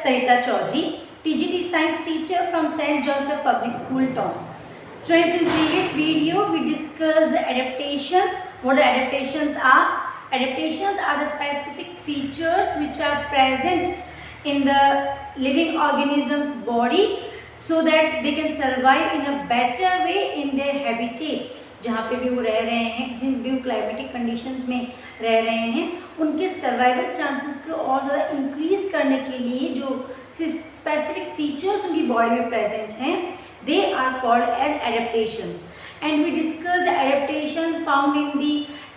Sarita Chaudhary, TGT Science teacher from St. Joseph Public School, Town. Students, in previous video we discussed the adaptations. What the adaptations are? Adaptations are the specific features which are present in the living organism's body so that they can survive in a better way in their habitat. जहाँ पे भी वो रह रहे हैं, जिन भी climatic conditions में रह रहे हैं, उनके सर्वाइवल चांसेस को और ज़्यादा इंक्रीज करने के लिए जो स्पेसिफिक फीचर्स उनकी बॉडी में प्रेजेंट हैं, they are called as adaptations. And we discuss the adaptations found in the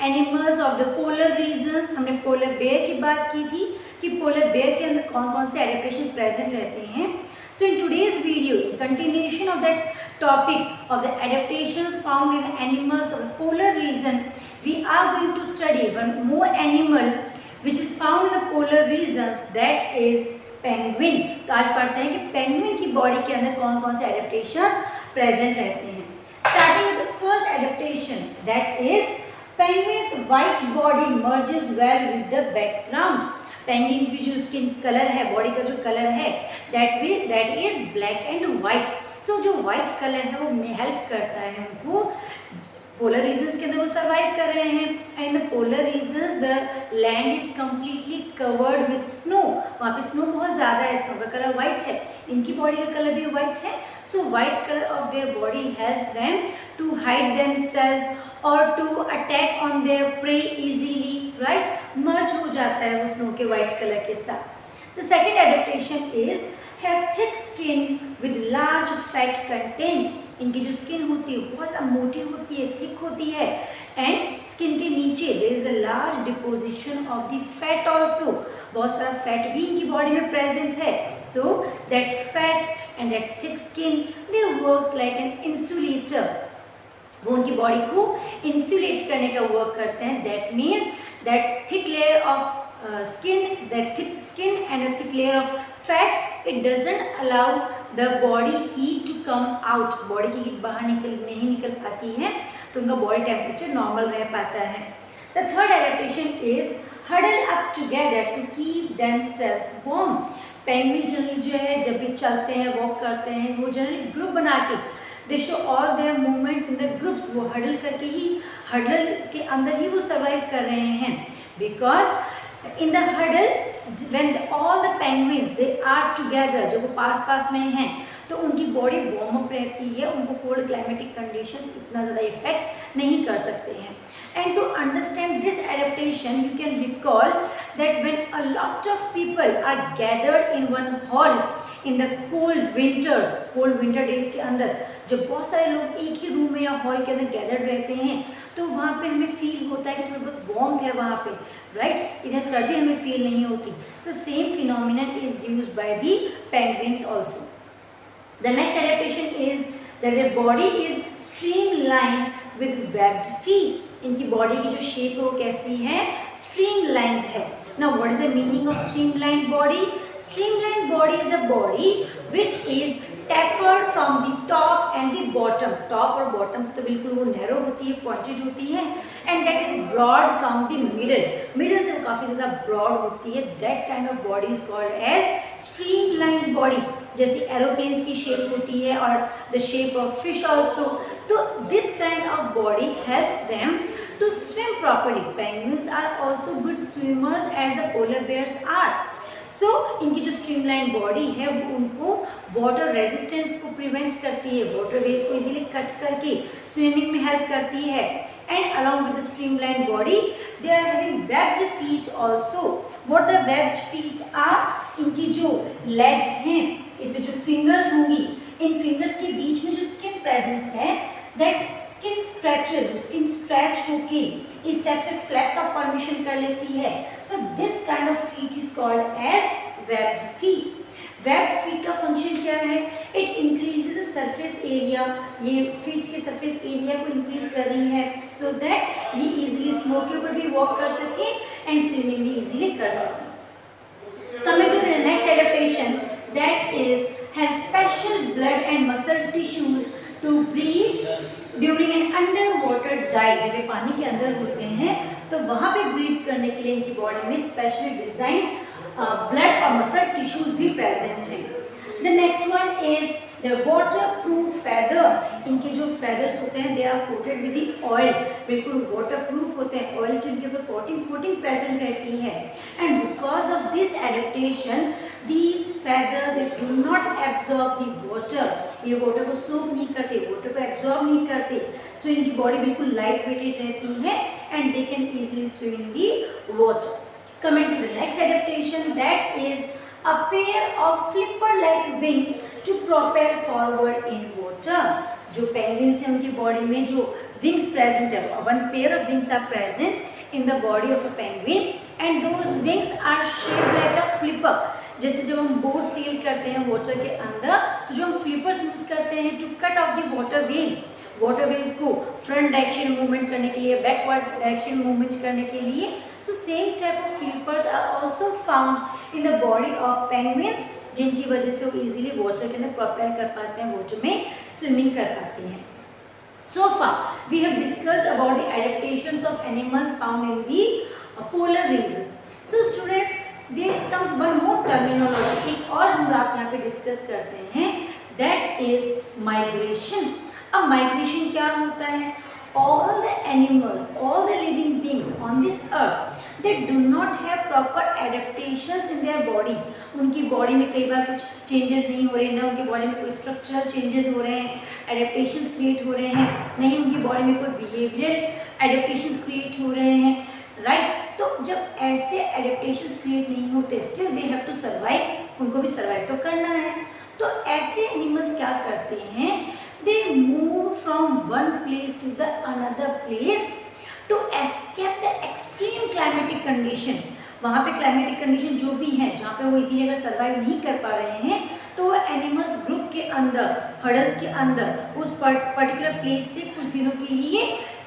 animals of the polar regions. हमने पोलर बेयर की बात की थी कि पोलर बेयर के अंदर कौन कौन से एडेप्टेशंस प्रेजेंट रहते हैं. So in today's video, in continuation of that topic of the adaptations found in the animals of the polar region, we are going to study one more animal which is found in the polar regions, that is penguin. तो आज पढ़ते हैं कि penguin की body के अंदर कौन कौन से adaptations present रहते हैं. Starting with the first adaptation, that is penguin's white body merges well with the background. Penguin की जो स्किन कलर है, बॉडी का जो कलर है, that is black and white. So जो वाइट कलर है वो हेल्प करता है उनको, पोलर रीजन्स के अंदर वो सर्वाइव कर रहे हैं. And in the polar regions the land is completely covered with snow. वहाँ पे स्नो बहुत ज़्यादा है, स्नो का कलर वाइट है, इनकी बॉडी का कलर भी वाइट है. So white colour of their body helps them to hide themselves और to attack on their prey easily. Right, merge हो जाता है वो स्नो के वाइट कलर के साथ. The second adaptation is have thick skin with large fat content. इनकी जो स्किन होती है बहुत मोटी होती है, थिक होती है, एंड स्किन के नीचे there is a large deposition of the fat also. बहुत सारा फैट भी इनकी बॉडी में प्रेजेंट है. So that fat and that thick skin they works like an insulator. वो उनकी बॉडी को इंसुलेट करने का वर्क करते हैं. That means that thick layer of skin, that thick skin and a thick layer of fat, it doesn't allow the body heat to come out. Body की heat बाहर नहीं निकल पाती है, तो उनका बॉडी टेम्परेचर नॉर्मल रह पाता है. The third adaptation is huddle up together to keep themselves warm. Penguin generally जो है जब भी चलते हैं, वॉक करते हैं, वो जनरली ग्रुप बना के they show all their movements in the groups. वो हडल करके ही, हडल के अंदर ही वो सर्वाइव कर रहे हैं. Because in the huddle when all the penguins they are together, जो वो पास में हैं, तो उनकी बॉडी वार्म अप रहती है, उनको कोल्ड क्लाइमेटिक कंडीशंस इतना ज़्यादा इफेक्ट नहीं कर सकते हैं. And to understand this adaptation, you can recall that when a lot of people are gathered in one hall in the cold winter days के अंदर, जब बहुत सारे लोग एक ही रूम में या हॉल के अंदर गैदर्ड रहते हैं, तो वहाँ पे हमें फील होता है कि थोड़ी बहुत वार्मथ है वहाँ पे. राइट, इधर सर्दी हमें फील नहीं होती. So same phenomenon is used by the penguins also. The next adaptation is that their body is streamlined with webbed feet. इनकी बॉडी की जो शेप है वो कैसी है? स्ट्रीमलाइन्ड है. Now what is the meaning of streamlined body? Streamlined body is a body which is tapered from the top and the bottom. Top और bottom से तो बिल्कुल वो नैरो होती है, पॉइंटेड होती है, and that is broad from the middle से वो काफ़ी ज़्यादा ब्रॉड होती है. That kind of body is called as streamlined body. जैसे एरोप्लेन्स की शेप होती है और the shape of fish also. तो this kind of body helps them to swim properly. Penguins are also good swimmers as the polar bears are. So इनकी जो streamline body है वो उनको वाटर रेजिस्टेंस को प्रिवेंट करती है, वाटर वेव्स को इजीली कट करके स्विमिंग में हेल्प करती है. And along with the streamline body they are having webbed feet also. What the webbed feet are? इनकी जो लेग्स हैं, इसमें जो फिंगर्स होंगी, इन फिंगर्स के बीच में जो स्किन प्रेजेंट है, that skin stretches, skin stretch होके इस टाइप से फ्लैप का फॉर्मेशन कर लेती है. So this kind of feet is called as webbed feet. Webbed feet का फंक्शन क्या है? It increases the surface area. ये फीट के सरफेस एरिया को इंक्रीज कर रही है सो दैट ये इजीली स्नो के ऊपर भी वॉक कर सके एंड स्विमिंग भी इजीली कर सके. Coming to the next adaptation, that is have special blood and muscle tissues to breathe during an under water diet. जब ये पानी के अंदर होते हैं तो वहाँ पे ब्रीथ करने के लिए इनकी बॉडी में स्पेशली डिजाइंड ब्लड और मसल टिश्यूज भी प्रेजेंट हैं। The next one is the water proof feather. इनके जो फेदर्स होते हैं they are coated with the oil, बिल्कुल वाटर प्रूफ होते हैं, ऑयल की इनके ऊपर कोटिंग प्रेजेंट रहती है। And because of this adaptation these feather they do not absorb the water, ये वाटर को सोक नहीं करते, वाटर को एब्जॉर्ब नहीं करते, सो इनकी बॉडी बिल्कुल लाइट वेटेड रहती है and they can easily swim in the water. Coming to the next adaptation, that is a pair of flipper-like wings to propel forward in water. जो penguins हैं उनकी बॉडी में जो wings present है, one pair of wings are present in the body of a penguin and those wings are shaped like a flipper. जैसे जब हम boat cell करते हैं वाटर के अंदर तो जो हम फ्लिपर्स यूज करते हैं to cut off the water waves को फ्रंट डायरेक्शन मूवमेंट करने के लिए, बैकवर्ड डायरेक्शन मूवमेंट करने के लिए, so same type of flippers are also found in the body of penguins, जिनकी वजह से वो इजीली वाटर के अंदर प्रोपेल कर पाते हैं, वाटर में स्विमिंग कर पाते हैं। So far we have discussed about the adaptations of animals found in the polar regions. So students, there comes one more terminology, एक और हम बात यहाँ पे डिस्कस करते हैं, that is migration. अब माइग्रेशन क्या होता है? All the animals, all the living beings on this earth, they do not have proper adaptations in their body. उनकी बॉडी में कई बार कुछ चेंजेस नहीं हो रहे, ना उनकी बॉडी में कोई स्ट्रक्चरल चेंजेस हो रहे हैं, एडेप्टेशंस क्रिएट हो रहे हैं, नहीं उनकी बॉडी में कोई बिहेवियरल एडेप्टेशंस क्रिएट हो रहे हैं, राइट? तो जब ऐसे एडेप्टेशंस क्रिएट नहीं होते, still they have to survive, उनको भी सर्वाइव तो करना है। तो ऐसे एनिमल्स क्या करते हैं? They move from one place to the another place to escape the extreme climatic condition. वहाँ पे क्लाइमेटिक कंडीशन जो भी है जहाँ पे वो इजीली अगर सर्वाइव नहीं कर पा रहे हैं तो वो एनिमल्स ग्रुप के अंदर, हर्डल्स के अंदर उस पर्टिकुलर प्लेस से कुछ दिनों के लिए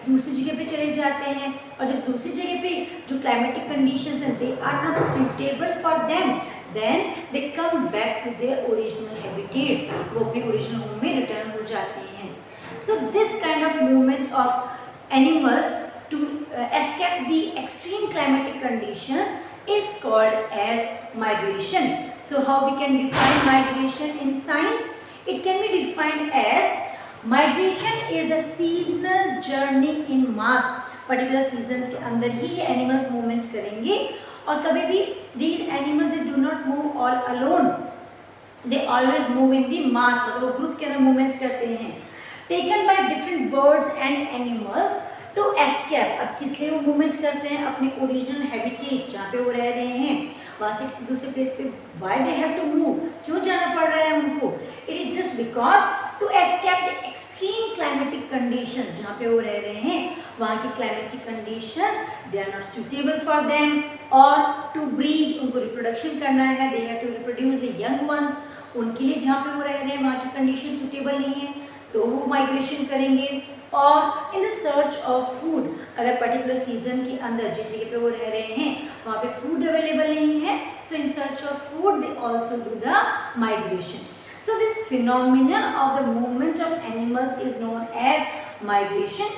दूसरी जगह पे चले जाते हैं, और जब दूसरी जगह पे जो क्लाइमेटिक कंडीशंस हैं they are not suitable for them, then they come back to their original habitats, वो अपने ओरिजिनल होम में रिटर्न हो जाते हैं। So this kind of movement of animals to escape the extreme climatic conditions is called as migration. So how we can define migration in science? It can be defined as migration is the seasonal journey in mass. particular seasons के अंदर ही ये animals movement करेंगे, और कभी भी these animals they do not move all alone, they always move in the mass, मतलब वो group के अंदर मूवमेंट करते हैं, taken by different birds and animals to escape। अब किस लिए वो मूवमेंट करते हैं? अपने ओरिजिनल हैबिटेट जहाँ पे वो रह रहे हैं वहाँ से किसी दूसरे प्लेस पे why they have to move, क्यों जाना पड़ रहा है उनको? It is just because to escape the extreme climatic conditions, जहाँ पे वो रह रहे हैं वहाँ की climatic conditions they are not suitable for them, और to breed, उनको reproduction करना है, they have to reproduce the young ones, उनके लिए जहाँ पे वो रह रहे हैं वहाँ की condition suitable नहीं है तो वो माइग्रेशन करेंगे। और in the search of food, अगर पर्टिकुलर सीजन के अंदर जिस जगह पे वो रह रहे हैं वहाँ पे फूड अवेलेबल नहीं है, so in search of food they also do the migration. So this phenomena of the movement of animals is known as migration.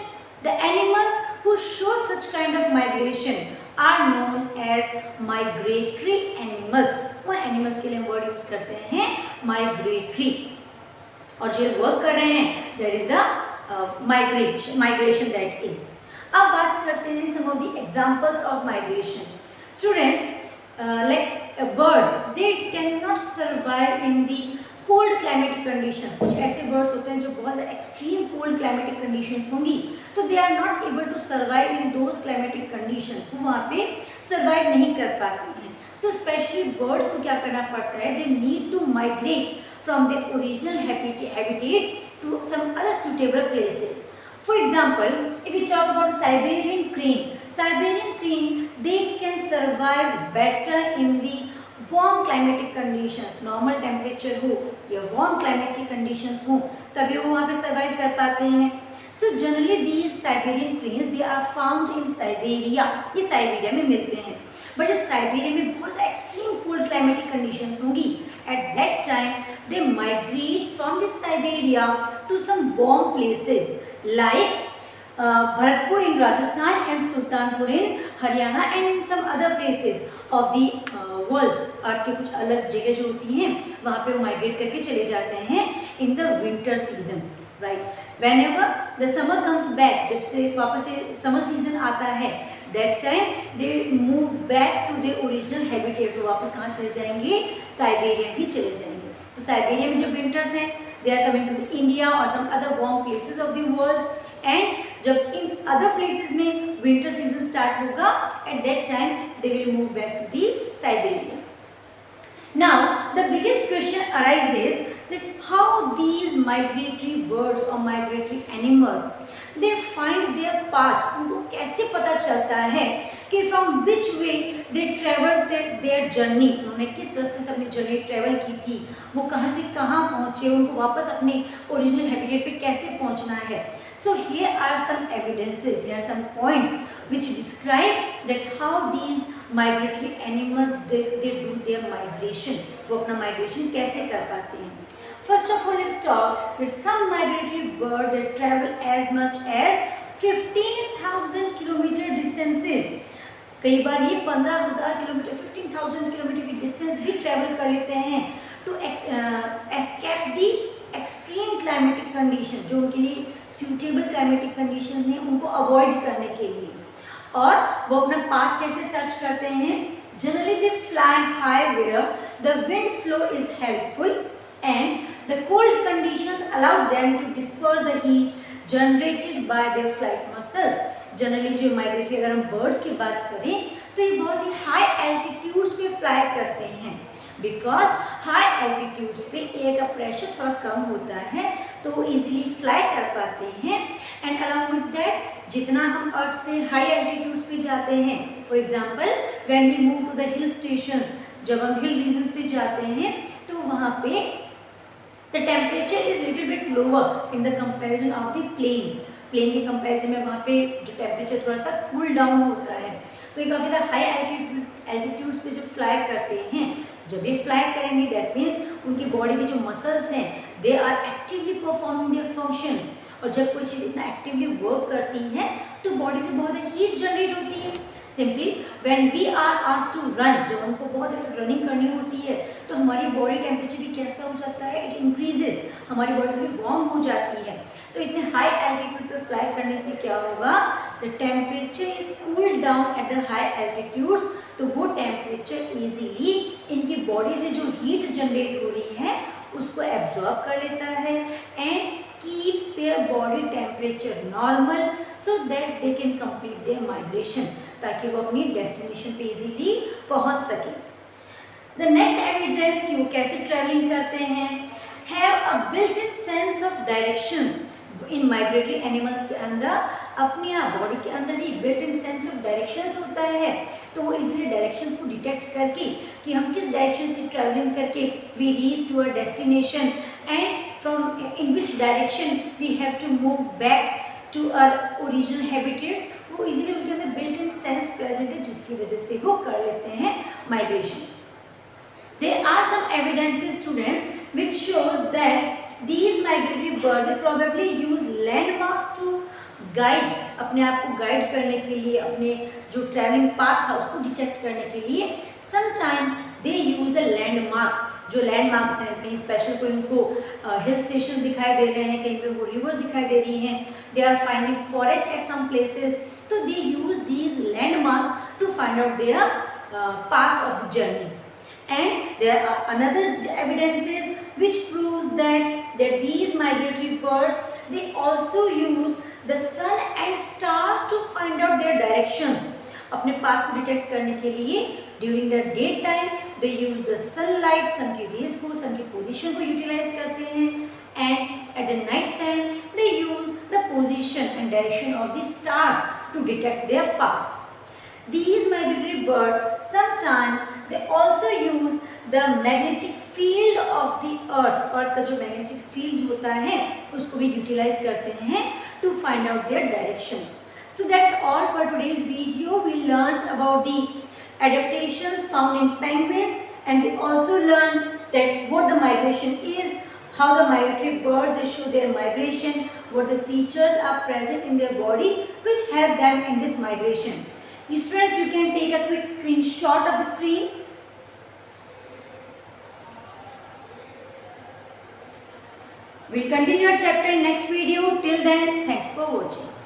The animals who show such kind of migration are known as migratory animals. उन animals के लिए word use करते हैं migratory, और जो work कर रहे हैं that is the migration that is. अब बात करते हैं some of the examples of migration. Students, like birds they can not survive in the cold climatic conditions. कुछ ऐसे बर्ड्स होते हैं जो बहुत एक्सट्रीम कोल्ड क्लाइमेटिक कंडीशंस होंगी तो they are not able to survive in those climatic conditions, वो वहाँ पे सर्वाइव नहीं कर पाते हैं। सो स्पेशली बर्ड्स को क्या करना पड़ता है? They need to migrate from their original habitat to some other suitable places. For example, if we talk about Siberian crane, they can survive better in the warm climatic conditions, normal temperature हो या warm climatic conditions हो तभी वो वहाँ पे survive कर पाते हैं। So generally these Siberian cranes they are found in Siberia, ये साइबेरिया में मिलते हैं। बट जब साइबेरिया में बहुत एक्सट्रीम कोल्ड क्लाइमेटिक कंडीशंस होंगी at that time they migrate from this Siberia to some warm places like Bharatpur in Rajasthan and Sultanpur in Haryana and in some other places of the world, earth के कुछ अलग जगह जो होती हैं वहाँ पे वो माइग्रेट करके चले जाते हैं in the winter season, right. Whenever the summer comes back, जब से वापस से समर सीजन आता है, that time they move back to their original habitat, वो वापस कहाँ चले जाएंगे, साइबेरिया ही चले जाएंगे। तो साइबेरिया में जब विंटर्स हैं, they are coming to India और some other warm places of the world, and जब इन अदर प्लेसेस में विंटर सीजन स्टार्ट होगा, at that time they will move back to the Siberia. Now the biggest question arises that how these migratory birds or migratory animals they find their path, उनको कैसे पता चलता है कि from which way they traveled their journey, उन्होंने किस रास्ते से अपनी जर्नी ट्रेवल की थी, वो कहाँ से कहाँ पहुँचे, उनको वापस अपने ओरिजिनल हैबिटेट पे कैसे पहुँचना है। So here are some evidences, here are some points which describe that how these migratory animals they do their migration, वो अपना migration कैसे कर पाते हैं। First of all, let's talk that some migratory birds they travel as much as 15,000 kilometer distances, कई बार ये 15,000 kilometre 15,000 kilometre की डिस्टेंस भी ट्रेवल कर लेते हैं to escape the extreme climatic condition, जो उनके लिए सूटेबल क्लाइमेटिक कंडीशन हैं उनको अवॉइड करने के लिए। और वो अपना पाथ कैसे सर्च करते हैं, generally they fly high where the wind flow is helpful and the cold conditions allow them to disperse the heat generated by their flight muscles. Generally जो माइग्रेटरी, अगर हम बर्ड्स की बात करें तो ये बहुत ही हाई एल्टीट्यूड्स पे फ्लाई करते हैं, बिकॉज हाई एल्टीट्यूड्स पे एयर का प्रेशर थोड़ा कम होता है तो वो इजीली फ्लाई कर पाते हैं। एंड अलॉन्ग विद दैट जितना हम अर्थ से हाई एल्टीट्यूड्स पे जाते हैं, for example when we move to the hill stations, जब हम हिल रीजन्स पे जाते हैं तो वहाँ पे the temperature is little bit lower in the comparison of the plains, plain के कंपेरिजन में वहाँ पे जो टेम्परेचर थोड़ा सा कूल डाउन होता है। तो ये काफ़ी ज़्यादा हाई एल्टीट्यूड्स पे जब फ्लाई करते हैं, जब ये फ्लाई करेंगे दैट मीन्स उनकी बॉडी के जो मसल्स हैं they are actively performing their functions, और जब कोई चीज़ इतना एक्टिवली वर्क करती है तो बॉडी से बहुत हीट जनरेट होती है। Simply when we are asked to run, जब हमको बहुत देर तक रनिंग करनी होती है तो हमारी बॉडी टेम्परेचर भी कैसा हो जाता है, इट इंक्रीजेस, हमारी बॉडी थोड़ी वार्म हो जाती है। तो इतने हाई एल्टीट्यूड पर फ्लाई करने से क्या होगा, the temperature is cooled down at the high altitudes, तो वो टेम्परेचर इजीली इनकी बॉडी से जो हीट जनरेट हो रही है उसको एब्जॉर्ब कर लेता है and keeps their body temperature normal so that they can complete their migration, ताकि वो अपनी डेस्टिनेशन पे इजीली पहुंच सके। द नेक्स्ट एविडेंस कि वो कैसे ट्रैवलिंग करते हैं, have a built in sense of directions. इन माइग्रेटरी एनिमल्स के अंदर अपने आप बॉडी के अंदर ही built in sense of directions होता है, तो वो इजीली डायरेक्शंस को डिटेक्ट करके कि हम किस डायरेक्शन से ट्रैवलिंग करके we reach to a destination and from in which direction we have to move back to our original habitats, वो इजीली उनके अंदर बिल्ट इन सेंस प्रेजेंट है जिसकी वजह से वो कर लेते हैं migration. There are some evidences, students, which shows that these migratory birds probably use landmarks to guide, अपने आप को गाइड करने के लिए, अपने जो ट्रैवलिंग पाथ था उसको डिटेक्ट करने के लिए। Sometimes they use the landmarks, जो लैंडमार्क्स हैं, कहीं स्पेशल कोई उनको हिल स्टेशन दिखाई दे रहे हैं, कहीं पे वो रिवर्स दिखाई दे रही हैं, they are finding forest at some places, तो they use these landmarks to find out their path of the journey. And there are another evidences which proves that these migratory birds they also use the sun and stars to find out their directions. अपने path को detect करने के लिए during the day time they use the sunlight, sun की rays को, सन की position को utilise करते हैं, and at the night time they use the position and direction of the stars to detect their path. These migratory birds sometimes they also use the magnetic field of the earth. Earth का जो magnetic field होता है उसको भी utilize करते हैं to find out their directions. So that's all for today's video. We learned about the adaptations found in penguins, and we also learned that what the migration is, how the migratory birds they show their migration, what the features are present in their body which help them in this migration. You students, you can take a quick screenshot of the screen We'll continue our chapter in next video. Till then, thanks for watching.